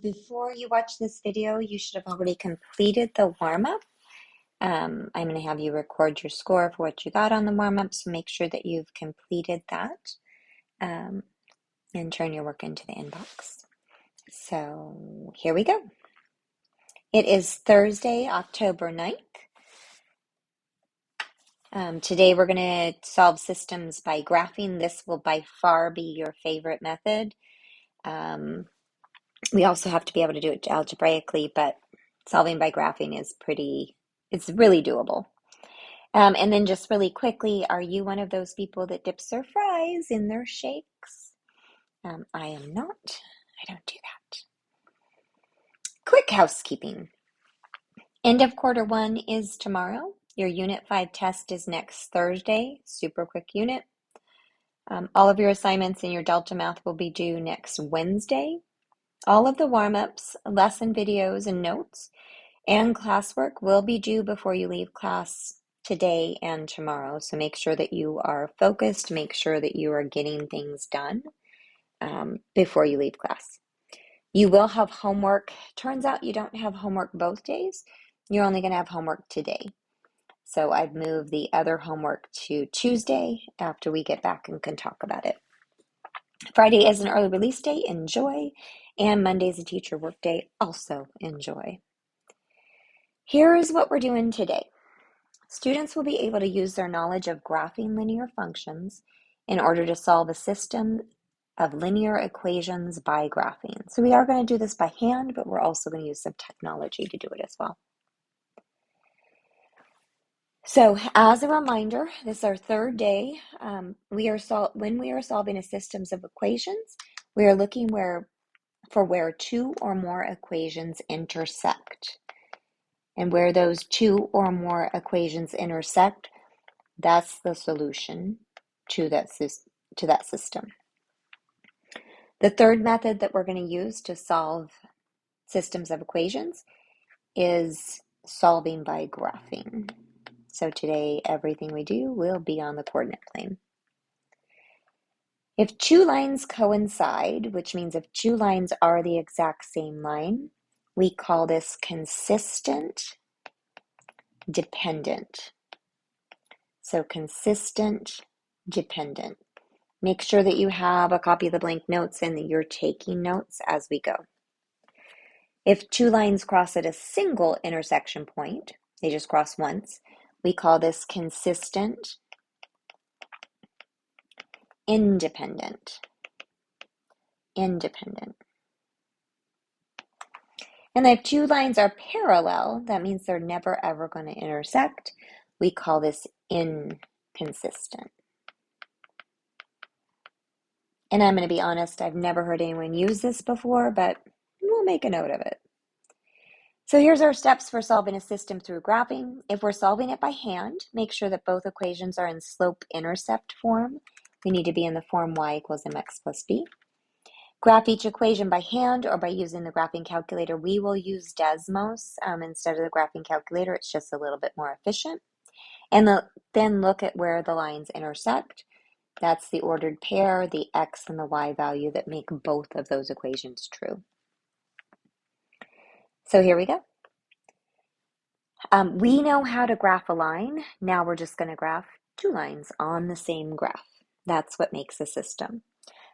Before you watch this video, you should have already completed the warm-up. I'm going to have you record your score for what you got on the warm-up, so make sure that you've completed that and turn your work into the inbox. So here we go. It is Thursday, October 9th. Today we're going to solve systems by graphing. This will by far be your favorite method. We also have to be able to do it algebraically, but solving by graphing is it's really doable. And then just really quickly, are you one of those people that dips their fries in their shakes? I am not. I don't do that. Quick housekeeping. End of quarter one is tomorrow. Your Unit 5 test is next Thursday. Super quick unit. All of your assignments in your Delta Math will be due next Wednesday. All of the warm-ups, lesson videos, and notes and classwork will be due before you leave class today and tomorrow. So make sure that you are focused, make sure that you are getting things done before you leave class. You will have homework. Turns out you don't have homework both days. You're only going to have homework today. So I've moved the other homework to Tuesday after we get back and can talk about it. Friday is an early release day. Enjoy. And Monday is a teacher work day. Also enjoy. Here is what we're doing today. Students will be able to use their knowledge of graphing linear functions in order to solve a system of linear equations by graphing. So we are going to do this by hand, but we're also going to use some technology to do it as well. So as a reminder, this is our third day. When we are solving a systems of equations, we are looking for where two or more equations intersect. And where those two or more equations intersect, that's the solution to that system. The third method that we're going to use to solve systems of equations is solving by graphing. So today, everything we do will be on the coordinate plane. If two lines coincide, which means if two lines are the exact same line, we call this consistent dependent. So consistent dependent. Make sure that you have a copy of the blank notes and that you're taking notes as we go. If two lines cross at a single intersection point, they just cross once, we call this consistent independent. Independent. And if two lines are parallel, that means they're never ever going to intersect. We call this inconsistent. And I'm going to be honest, I've never heard anyone use this before, but we'll make a note of it. So here's our steps for solving a system through graphing. If we're solving it by hand, make sure that both equations are in slope-intercept form. We need to be in the form y equals mx plus b. Graph each equation by hand or by using the graphing calculator. We will use Desmos instead of the graphing calculator. It's just a little bit more efficient. And then look at where the lines intersect. That's the ordered pair, the x and the y value that make both of those equations true. So here we go. We know how to graph a line. Now we're just going to graph two lines on the same graph. That's what makes a system.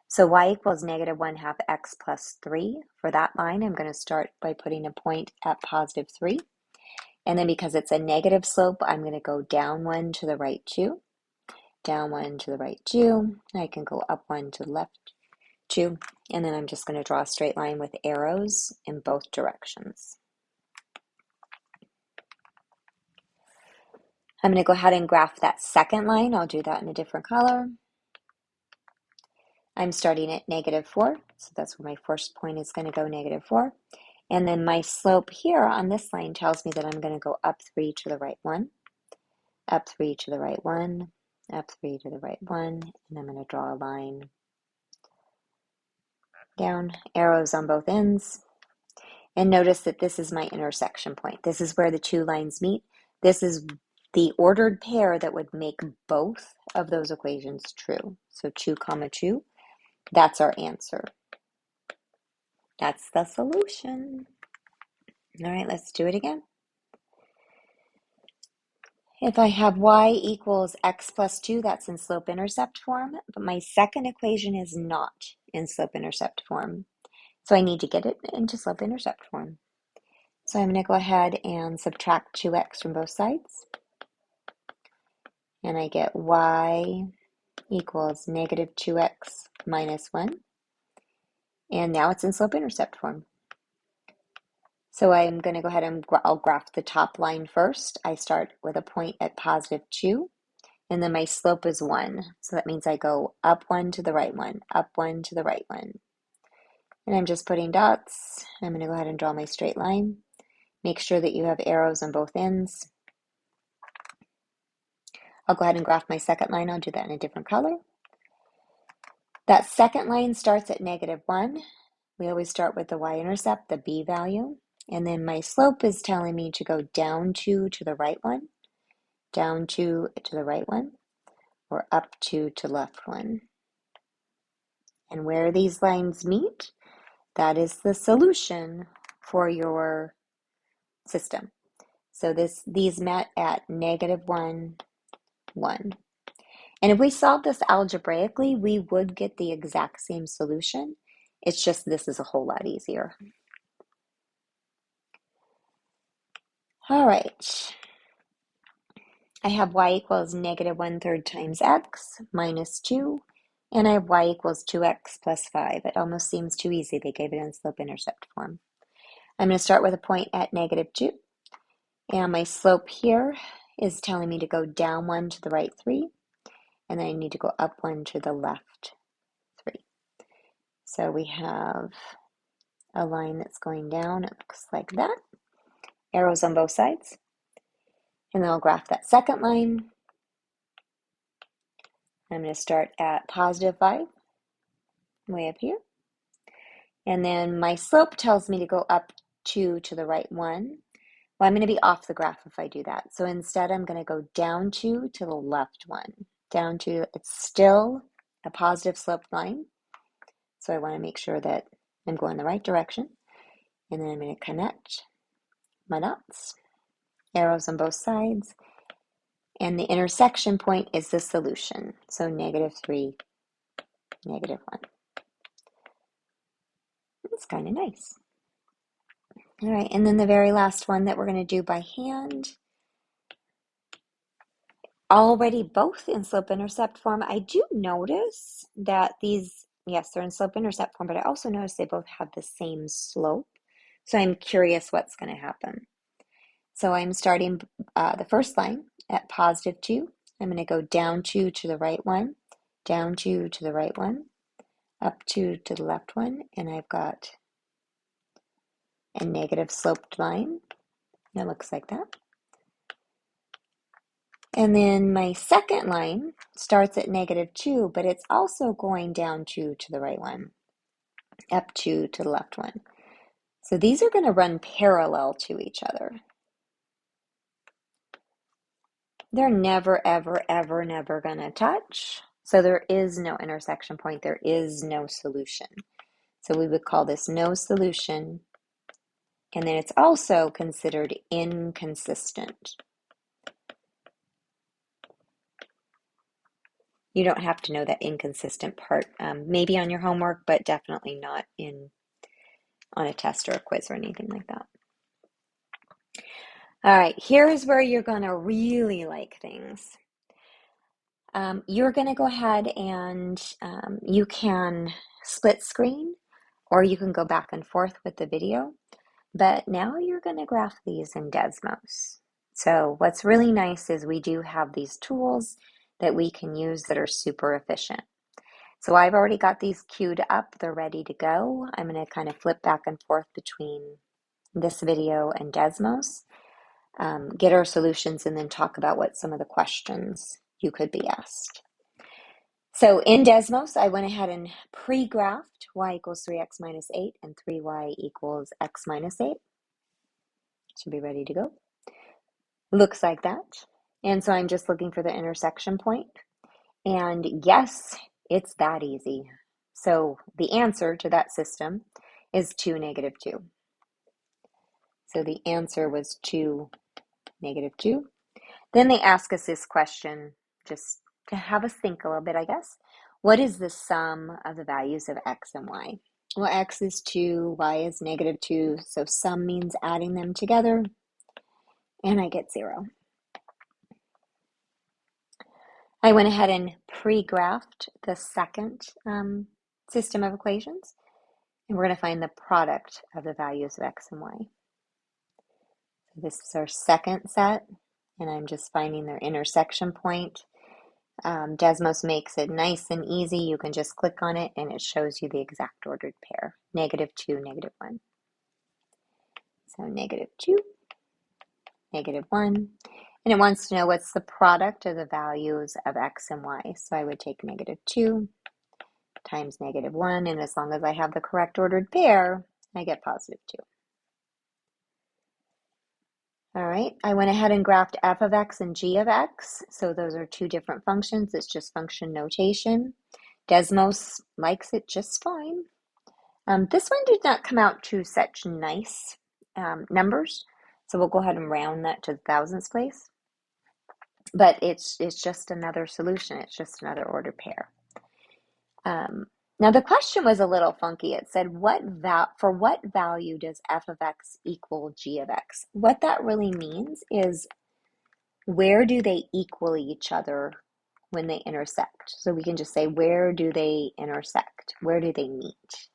So y equals negative 1/2 x plus 3. For that line, I'm going to start by putting a point at positive 3. And then because it's a negative slope, I'm going to go down 1 to the right 2. Down 1 to the right 2. I can go up 1 to the left 2. And then I'm just going to draw a straight line with arrows in both directions. I'm going to go ahead and graph that second line. I'll do that in a different color. I'm starting at negative 4, so that's where my first point is going to go, negative 4. And then my slope here on this line tells me that I'm going to go up 3 to the right 1, up 3 to the right 1, up 3 to the right 1, and I'm going to draw a line down, arrows on both ends. And notice that this is my intersection point. This is where the two lines meet. This is the ordered pair that would make both of those equations true. So 2, 2, that's our answer. That's the solution. All right, let's do it again. If I have y equals x plus 2, that's in slope-intercept form, but my second equation is not in slope-intercept form. So I need to get it into slope-intercept form. So I'm going to go ahead and subtract 2x from both sides. And I get y equals negative 2x minus 1. And now it's in slope-intercept form. So I'm going to go ahead and I'll graph the top line first. I start with a point at positive 2, and then my slope is 1. So that means I go up 1 to the right 1, up 1 to the right 1. And I'm just putting dots. I'm going to go ahead and draw my straight line. Make sure that you have arrows on both ends. I'll go ahead and graph my second line. I'll do that in a different color. That second line starts at negative 1. We always start with the y-intercept, the b value. And then my slope is telling me to go down 2 to the right 1, down 2 to the right 1, or up 2 to left 1. And where these lines meet, that is the solution for your system. So these met at negative 1, 1. And if we solve this algebraically, we would get the exact same solution. It's just this is a whole lot easier. All right. I have y equals negative 1/3 times x minus 2, and I have y equals 2x plus 5. It almost seems too easy. They gave it in slope-intercept form. I'm going to start with a point at negative 2, and my slope here is telling me to go down 1 to the right 3, and then I need to go up 1 to the left 3. So we have a line that's going down. It looks like that. Arrows on both sides. And then I'll graph that second line. I'm going to start at positive 5, way up here. And then my slope tells me to go up 2 to the right 1. Well, I'm going to be off the graph if I do that. So instead, I'm going to go down 2 to the left 1. Down 2, it's still a positive slope line. So I want to make sure that I'm going the right direction. And then I'm going to connect my dots, arrows on both sides. And the intersection point is the solution. So negative 3, negative 1. It's kind of nice. All right, and then the very last one that we're going to do by hand. Already both in slope-intercept form. I do notice that these, yes, they're in slope-intercept form, but I also notice they both have the same slope. So I'm curious what's going to happen. So I'm starting the first line at positive 2. I'm going to go down 2 to the right 1, down 2 to the right 1, up 2 to the left 1, and I've got a negative sloped line. It looks like that. And then my second line starts at negative 2, but it's also going down 2 to the right 1, up 2 to the left 1. So these are going to run parallel to each other. They're never, ever, ever, never going to touch. So there is no intersection point. There is no solution. So we would call this no solution. And then it's also considered inconsistent. You don't have to know that inconsistent part, maybe on your homework, but definitely not on a test or a quiz or anything like that. All right, here's where you're going to really like things. You're going to go ahead and you can split screen, or you can go back and forth with the video. But now you're going to graph these in Desmos. So what's really nice is we do have these tools that we can use that are super efficient. So I've already got these queued up. They're ready to go. I'm going to kind of flip back and forth between this video and Desmos, get our solutions, and then talk about what some of the questions you could be asked. So in Desmos, I went ahead and pre-graphed y equals 3x minus 8 and 3y equals x minus 8. Should be ready to go. Looks like that. And so I'm just looking for the intersection point. And yes, it's that easy. So the answer to that system is 2, -2. So the answer was 2, -2. Then they ask us this question just to have us think a little bit, I guess. What is the sum of the values of x and y? Well, x is 2, y is -2, so sum means adding them together, and I get 0. I went ahead and pre-graphed the second system of equations, and we're going to find the product of the values of x and y. So this is our second set, and I'm just finding their intersection point. Desmos makes it nice and easy. You can just click on it and it shows you the exact ordered pair, -2, -1. So -2, -1. And it wants to know what's the product of the values of x and y. So I would take -2 times -1, and as long as I have the correct ordered pair, I get +2. All right, I went ahead and graphed f of x and g of x. So those are two different functions. It's just function notation. Desmos likes it just fine. This one did not come out to such nice numbers, so we'll go ahead and round that to the thousandths place. But it's just another solution. It's just another ordered pair. Now the question was a little funky. It said, for what value does f of x equal g of x? What that really means is, where do they equal each other when they intersect? So we can just say, where do they intersect? Where do they meet?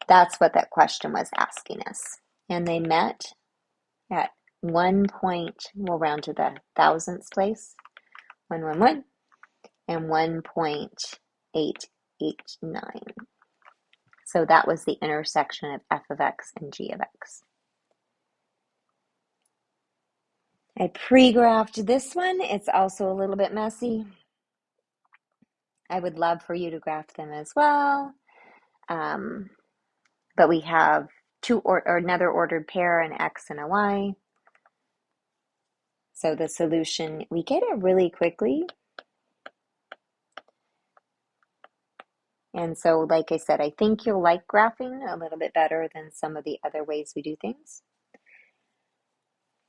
That's what that question was asking us. And they met at 1 point, we'll round to the thousandths place, 111, and 1.889. So that was the intersection of f of x and g of x. I pre-graphed this one. It's also a little bit messy. I would love for you to graph them as well. But we have another ordered pair, an x and a y. So the solution, we get it really quickly. And so, like I said, I think you'll like graphing a little bit better than some of the other ways we do things.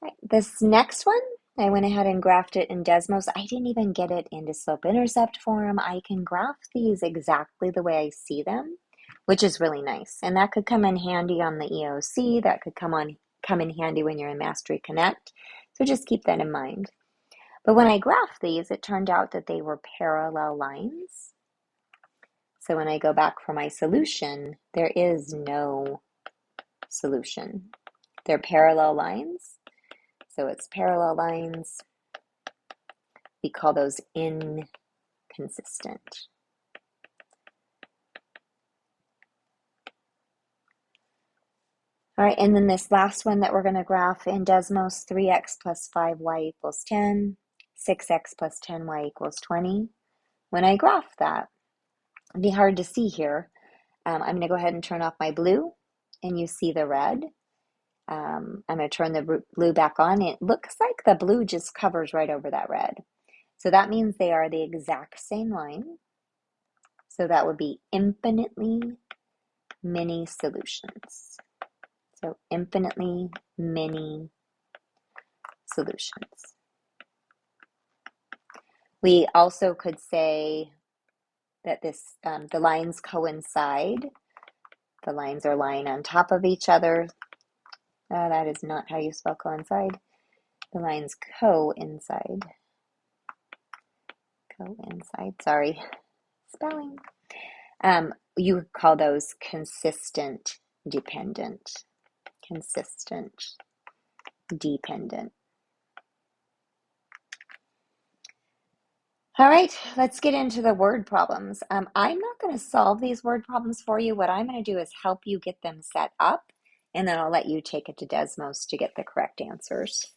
Right, this next one, I went ahead and graphed it in Desmos. I didn't even get it into slope-intercept form. I can graph these exactly the way I see them, which is really nice. And that could come in handy on the EOC. That could come in handy when you're in Mastery Connect. So just keep that in mind. But when I graphed these, it turned out that they were parallel lines. So when I go back for my solution, there is no solution. They're parallel lines. So it's parallel lines. We call those inconsistent. All right, and then this last one that we're going to graph in Desmos, 3x plus 5y equals 10, 6x plus 10y equals 20. When I graph that, it'd be hard to see here. I'm going to go ahead and turn off my blue, and you see the red. I'm going to turn the blue back on. It looks like the blue just covers right over that red. So that means they are the exact same line. So that would be infinitely many solutions. So infinitely many solutions. We also could say that the lines coincide. The lines are lying on top of each other. That is not how you spell coincide. The lines coincide. Coincide, sorry. Spelling. You would call those consistent dependent. Consistent dependent. All right, let's get into the word problems. I'm not going to solve these word problems for you. What I'm going to do is help you get them set up, and then I'll let you take it to Desmos to get the correct answers.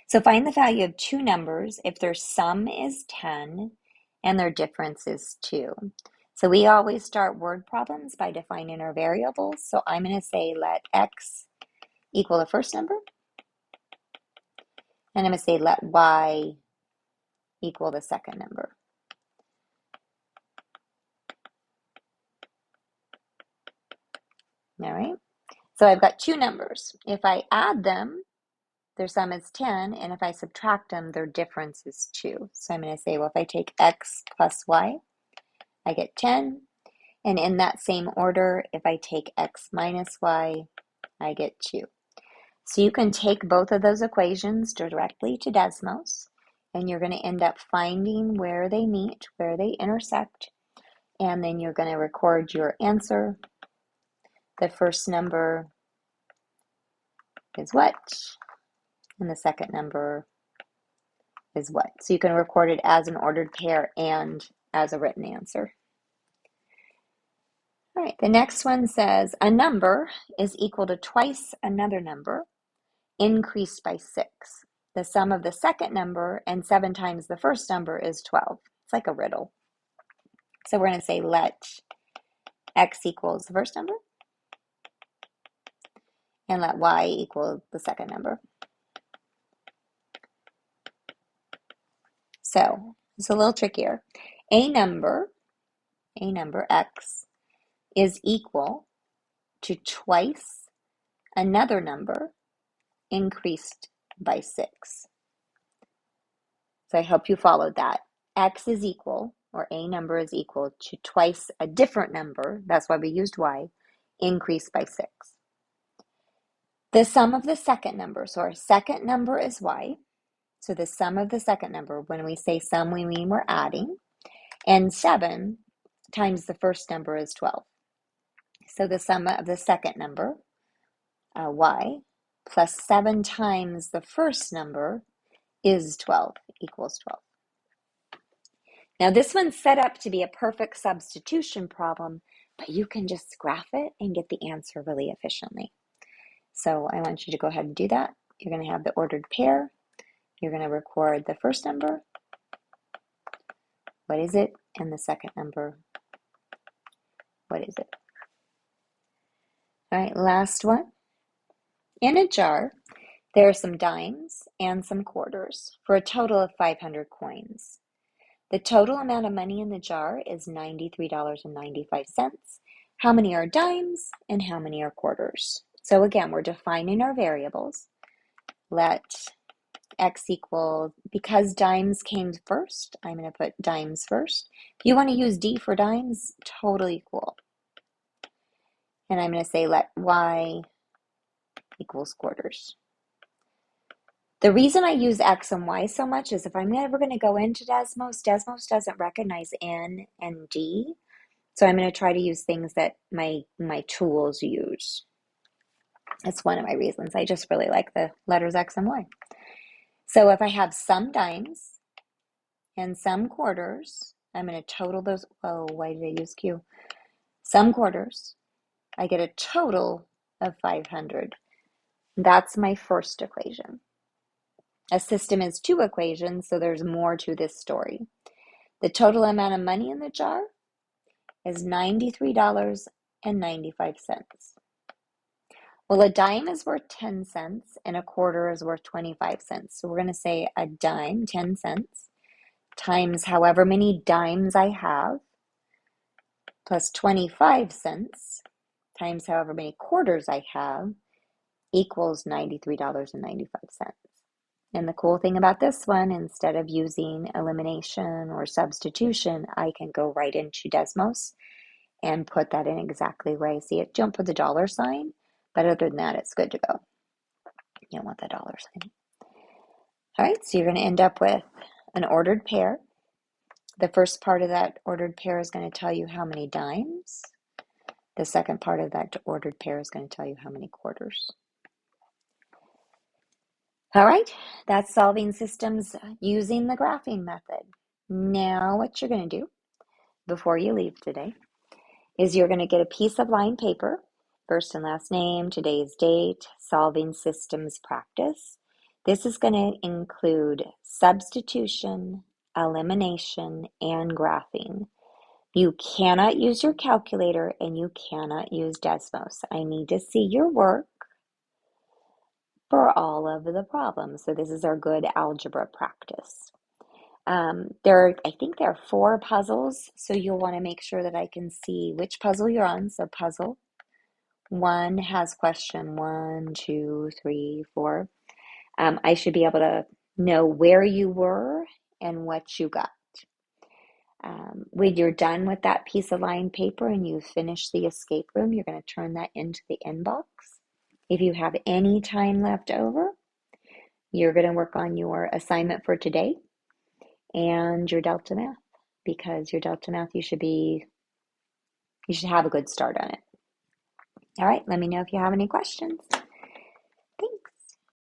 So find the value of two numbers if their sum is 10 and their difference is 2. So we always start word problems by defining our variables. So I'm going to say let x equal the first number, and I'm going to say let y equal the second number. All right. So I've got two numbers. If I add them, their sum is 10, and if I subtract them, their difference is 2. So I'm going to say, well, if I take x plus y, I get 10. And in that same order, if I take x minus y, I get 2. So you can take both of those equations directly to Desmos, and you're going to end up finding where they meet, where they intersect, and then you're going to record your answer. The first number is what, and the second number is what. So you can record it as an ordered pair and as a written answer. All right, the next one says a number is equal to twice another number increased by 6. The sum of the second number and 7 times the first number is 12. It's like a riddle. So we're going to say let x equals the first number and let y equal the second number. So it's a little trickier. A number x is equal to twice another number increased by 6. So I hope you followed that. X is equal, or a number is equal to twice a different number, that's why we used y, increased by 6. The sum of the second number, so our second number is y, so the sum of the second number, when we say sum, we mean we're adding, and 7 times the first number is 12. So the sum of the second number, y, plus 7 times the first number is 12, equals 12. Now this one's set up to be a perfect substitution problem, but you can just graph it and get the answer really efficiently. So I want you to go ahead and do that. You're going to have the ordered pair. You're going to record the first number. What is it? And the second number. What is it? All right, last one. In a jar, there are some dimes and some quarters for a total of 500 coins. The total amount of money in the jar is $93.95. How many are dimes and how many are quarters? So again, we're defining our variables. Let x equal, because dimes came first, I'm going to put dimes first. If you want to use D for dimes, totally cool. And I'm going to say let y equals quarters. The reason I use X and Y so much is if I'm ever going to go into Desmos, Desmos doesn't recognize N and D. So I'm going to try to use things that my tools use. That's one of my reasons. I just really like the letters X and Y. So if I have some dimes and some quarters, I'm going to total those. Oh, why did I use Q? Some quarters. I get a total of 500. That's my first equation. A system is 2 equations, so there's more to this story. The total amount of money in the jar is $93.95. Well, a dime is worth 10 cents and a quarter is worth 25 cents. So we're going to say a dime, 10 cents, times however many dimes I have, plus 25 cents, times however many quarters I have, equals $93.95. And the cool thing about this one, instead of using elimination or substitution, I can go right into Desmos and put that in exactly where I see it. Don't put the dollar sign, but other than that, it's good to go. You don't want the dollar sign. All right, so you're going to end up with an ordered pair. The first part of that ordered pair is going to tell you how many dimes. The second part of that ordered pair is going to tell you how many quarters. All right, that's solving systems using the graphing method. Now what you're going to do before you leave today is you're going to get a piece of lined paper, first and last name, today's date, solving systems practice. This is going to include substitution, elimination, and graphing. You cannot use your calculator and you cannot use Desmos. I need to see your work for all of the problems. So this is our good algebra practice. I think there are 4 puzzles, so you'll want to make sure that I can see which puzzle you're on. So puzzle one has question one, two, three, four. I should be able to know where you were and what you got. When you're done with that piece of lined paper and you've finished the escape room, you're going to turn that into the inbox. If you have any time left over, you're going to work on your assignment for today and your Delta Math, because your Delta Math, you should have a good start on it. All right, let me know if you have any questions.